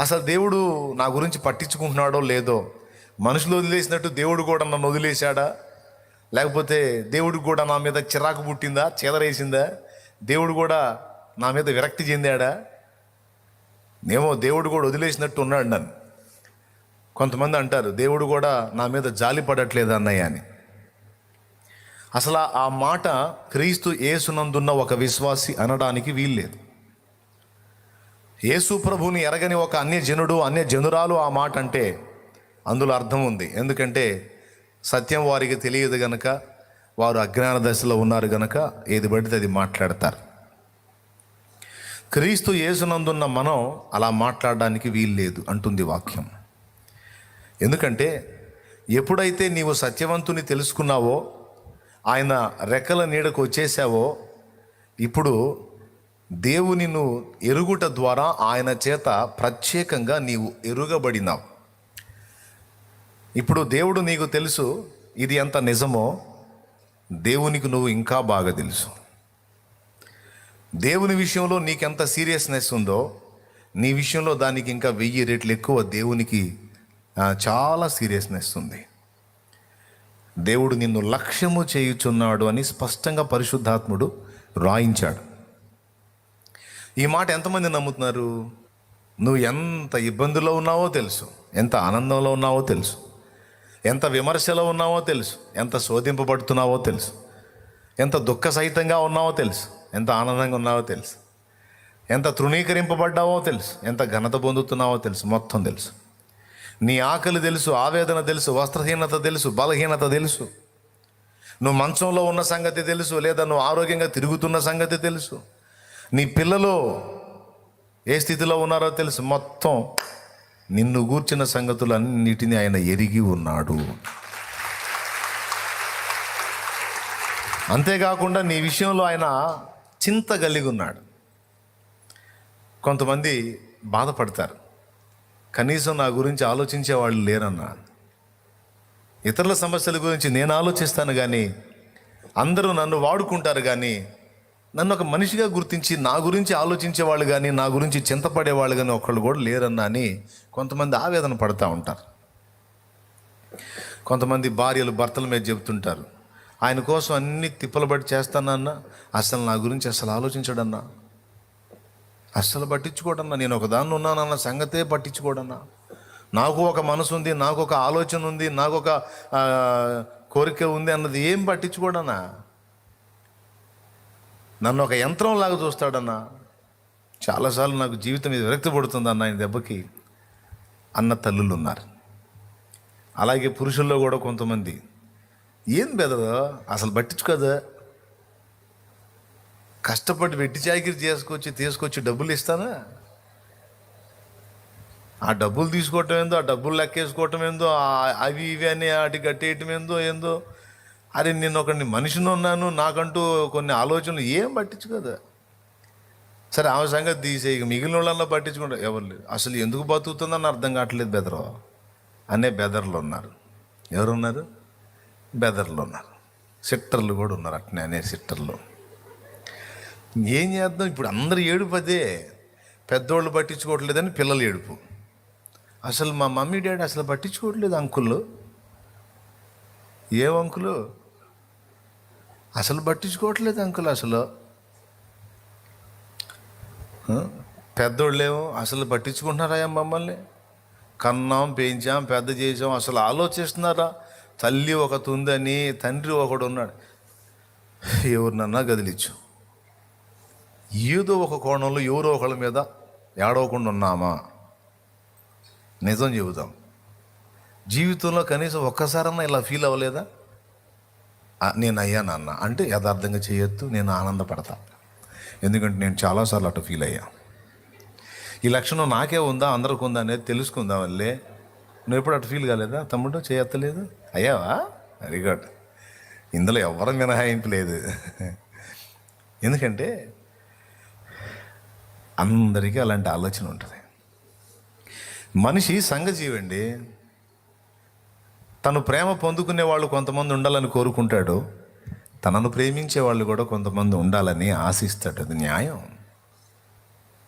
అసలు దేవుడు నా గురించి పట్టించుకుంటున్నాడో లేదో, మనుషులు వదిలేసినట్టు దేవుడు కూడా నన్ను వదిలేశాడా, లేకపోతే దేవుడికి కూడా నా మీద చిరాకు పుట్టిందా, చెదరేసిందా, దేవుడు కూడా నా మీద విరక్తి చెందాడా, నేమో దేవుడు కూడా వదిలేసినట్టు ఉన్నాడు నన్ను. కొంతమంది అంటారు దేవుడు కూడా నా మీద జాలి పడట్లేదు అన్నయ్య అని. అసలు ఆ మాట క్రీస్తు యేసునందున్న ఒక విశ్వాసి అనడానికి వీల్లేదు. యేసు ప్రభువుని ఎరగని ఒక అన్యజనుడు, అన్యజనురాలు ఆ మాట అంటే అందులో అర్థం ఉంది. ఎందుకంటే సత్యం వారికి తెలియదు గనక, వారు అజ్ఞాన దశలో ఉన్నారు గనక ఏది పడితే అది మాట్లాడతారు. క్రీస్తు యేసునందున్న మనం అలా మాట్లాడడానికి వీల్లేదు అంటుంది వాక్యం. ఎందుకంటే ఎప్పుడైతే నీవు సత్యవంతుని తెలుసుకున్నావో, ఆయన రెక్కల నీడకు వచ్చేసావో, ఇప్పుడు దేవుని నువ్వు ఎరుగుట ద్వారా ఆయన చేత ప్రత్యేకంగా నీవు ఎరుగబడినావు. ఇప్పుడు దేవుడు నీకు తెలుసు, ఇది ఎంత నిజమో దేవునికి నువ్వు ఇంకా బాగా తెలుసు. దేవుని విషయంలో నీకెంత సీరియస్నెస్ ఉందో, నీ విషయంలో దానికి ఇంకా 1000 రెట్లు ఎక్కువ దేవునికి చాలా సీరియస్నెస్ ఉంది. దేవుడు నిన్ను లక్ష్యము చేయుచున్నాడు అని స్పష్టంగా పరిశుద్ధాత్ముడు రాయించాడు. ఈ మాట ఎంతమంది నమ్ముతున్నారు? నువ్వు ఎంత ఇబ్బందుల్లో ఉన్నావో తెలుసు, ఎంత ఆనందంలో ఉన్నావో తెలుసు, ఎంత విమర్శలో ఉన్నావో తెలుసు, ఎంత శోధింపబడుతున్నావో తెలుసు, ఎంత దుఃఖ సహితంగా ఉన్నావో తెలుసు, ఎంత ఆనందంగా ఉన్నావో తెలుసు, ఎంత తృణీకరింపబడ్డావో తెలుసు, ఎంత ఘనత పొందుతున్నావో తెలుసు, మొత్తం తెలుసు. నీ ఆకలి తెలుసు, ఆవేదన తెలుసు, వస్త్రహీనత తెలుసు, బలహీనత తెలుసు, నువ్వు మంచంలో ఉన్న సంగతి తెలుసు, లేదా నువ్వు ఆరోగ్యంగా తిరుగుతున్న సంగతి తెలుసు, నీ పిల్లలు ఏ స్థితిలో ఉన్నారో తెలుసు. మొత్తం నిన్ను గూర్చిన సంగతులు అన్నిటినీ ఆయన ఎరిగి ఉన్నాడు. అంతేకాకుండా నీ విషయంలో ఆయన చింత కలిగి ఉన్నాడు. కొంతమంది బాధపడతారు, కనీసం నా గురించి ఆలోచించే వాళ్ళు లేరన్నా. ఇతరుల సమస్యల గురించి నేను ఆలోచిస్తాను కానీ, అందరూ నన్ను వాడుకుంటారు కానీ, నన్ను ఒక మనిషిగా గుర్తించి నా గురించి ఆలోచించే వాళ్ళు కానీ, నా గురించి చింతపడే వాళ్ళు కానీ ఒకళ్ళు కూడా లేరన్నా అని కొంతమంది ఆవేదన పడుతూ ఉంటారు. కొంతమంది భార్యలు భర్తల మీద చెబుతుంటారు, ఆయన కోసం అన్ని తిప్పలబడి చేస్తానన్నా అసలు నా గురించి అసలు ఆలోచించడన్నా, అస్సలు పట్టించుకోడన్నా, నేను ఒకదాన్ని ఉన్నానన్న సంగతే పట్టించుకోడన్నా, నాకు ఒక మనసు ఉంది, నాకు ఒక ఆలోచన ఉంది, నాకు ఒక కోరిక ఉంది అన్నది ఏం పట్టించుకోడన్నా, నన్ను ఒక యంత్రంలాగా చూస్తాడన్నా. చాలాసార్లు నాకు జీవితం మీద విరక్తి పడుతుందన్న ఆయన దెబ్బకి అన్న తల్లులు ఉన్నారు. అలాగే పురుషుల్లో కూడా కొంతమంది ఏం బెదరు అసలు పట్టించుకోదా, కష్టపడి వెట్టి చాకిరి తీసుకొచ్చి డబ్బులు ఇస్తానా, ఆ డబ్బులు తీసుకోవటం ఏందో, ఆ డబ్బులు లెక్కేసుకోవటం ఏందో, అవి ఇవి అని వాటి కట్టేయటం ఏందో. అరే నేను ఒకరిని మనిషిని ఉన్నాను, నాకంటూ కొన్ని ఆలోచనలు ఏం పట్టించుకోదా. సరే ఆమె సంగతి తీసే, ఇక మిగిలిన వాళ్ళల్లో పట్టించుకుంటా ఎవరు లేరు. అసలు ఎందుకు బతుకుతుందని అర్థం కావట్లేదు బెదరు అనే బెదర్లు ఉన్నారు. ఎవరున్నారు? బెదర్లు ఉన్నారు. సిట్టర్లు కూడా ఉన్నారు, అట్నే అనే సిట్టర్లు. ఏం చేద్దాం, ఇప్పుడు అందరు ఏడుపు అదే. పెద్దోళ్ళు పట్టించుకోవట్లేదని పిల్లలు ఏడుపు. అసలు మా మమ్మీ డాడీ అసలు పట్టించుకోవట్లేదు అంకుల్. ఏం అంకులు? అసలు పట్టించుకోవట్లేదు అంకుల్. అసలు పెద్దోళ్ళేమో అసలు పట్టించుకుంటున్నారా మమ్మల్ని? కన్నాం, పెంచాం, పెద్ద చేసాం, అసలు ఆలోచిస్తున్నారా? తల్లి ఒకటి ఉందని, తండ్రి ఒకడు ఉన్నాడు. ఎవరినన్నా గదిలిచ్చు, ఏదో ఒక కోణంలో ఎవరో ఒకళ్ళ మీద ఏడవకుండా ఉన్నామా? నిజం చెబుతాం, జీవితంలో కనీసం ఒక్కసారన్నా ఇలా ఫీల్ అవ్వలేదా? నేను అయ్యా నాన్న అంటే యథార్థంగా చేయొద్దు, నేను ఆనందపడతా. ఎందుకంటే నేను చాలాసార్లు అటు ఫీల్ అయ్యా. ఈ లక్షణం నాకే ఉందా అందరికి ఉందా అనేది తెలుసుకుందా వల్లే. నువ్వు ఎప్పుడు అటు ఫీల్ కాలేదా తమ్ముడు? చేయత్తలేదు అయ్యావా? Very good. ఇందులో ఎవరు మినహాయింపు లేదు. ఎందుకంటే అందరికీ అలాంటి ఆలోచన ఉంటుంది. మనిషి సంఘజీవండి. తను ప్రేమ పొందుకునే వాళ్ళు కొంతమంది ఉండాలని కోరుకుంటాడు, తనను ప్రేమించే వాళ్ళు కూడా కొంతమంది ఉండాలని ఆశిస్తాడు. అది న్యాయం.